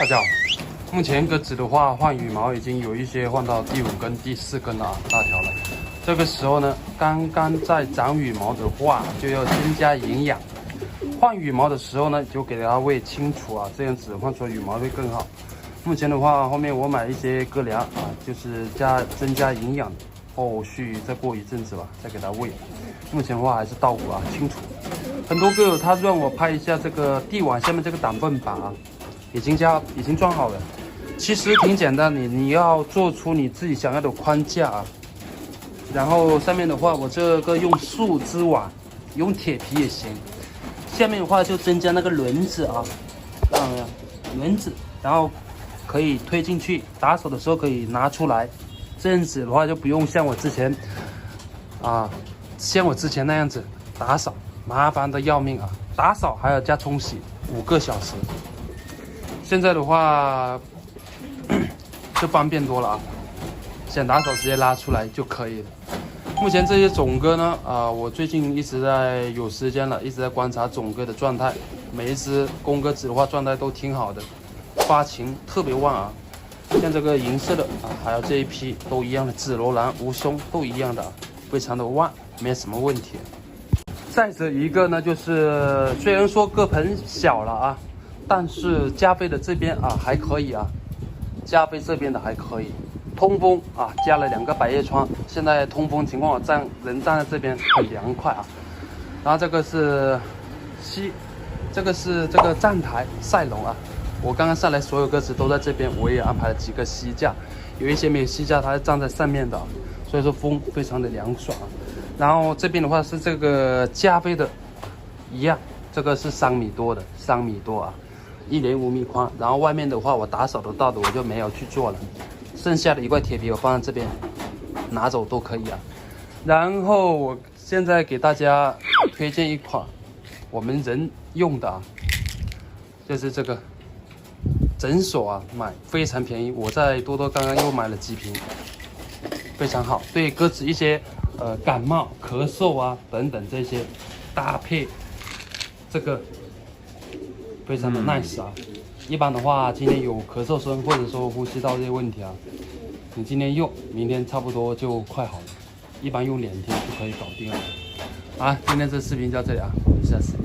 大家好，目前鸽子的话换羽毛已经有一些换到第5根、第4根了啊，大条了。这个时候呢，刚刚在长羽毛的话，就要增加营养。换羽毛的时候呢，就给它喂清楚啊，这样子换出来羽毛会更好。目前的话，后面我买一些鸽粮啊，就是增加营养，后续再过一阵子吧，再给它喂。目前的话还是稻谷啊，清楚。很多鸽友他让我拍一下这个地碗下面这个挡泵把啊，已经装好了。其实挺简单的，你要做出你自己想要的框架啊。然后上面的话，我这个用树枝碗，用铁皮也行。下面的话就增加那个轮子啊，看到没有？轮子，然后可以推进去，打扫的时候可以拿出来。这样子的话就不用像我之前那样子打扫，麻烦的要命啊！打扫还要加冲洗5个小时。现在的话就方便多了啊，想打扫直接拉出来就可以了。目前这些种鸽呢，我最近一直在有时间了，一直在观察种鸽的状态。每一只公鸽子的话，状态都挺好的，发情特别旺啊。像这个银色的还有这一批都一样的，紫罗兰、无胸都一样的，非常的旺，没什么问题。再者一个呢，就是虽然说鸽棚小了啊，但是加菲的这边还可以啊，加菲这边的还可以。通风啊，加了2个百叶窗，现在通风情况我人站在这边很凉快啊。然后这个是这个站台晒笼啊，我刚刚上来所有鸽子都在这边，我也安排了几个膝架，有一些没有膝架，它是站在上面的，所以说风非常的凉爽。然后这边的话是这个加菲的，一样，这个是3米多的，3米多啊，1连5米宽。然后外面的话我打扫得到的我就没有去做了。剩下的1块铁皮我放在这边，拿走都可以啊。然后我现在给大家推荐一款我们人用的啊，就是这个诊所啊买非常便宜，我在多多刚刚又买了几瓶，非常好，对鸽子一些感冒、咳嗽啊等等这些搭配，这个非常的 nice 啊。一般的话，今天有咳嗽声或者说呼吸道这些问题啊，你今天用，明天差不多就快好了，一般用2天就可以搞定了。好，今天这视频就到这里啊，我们下次。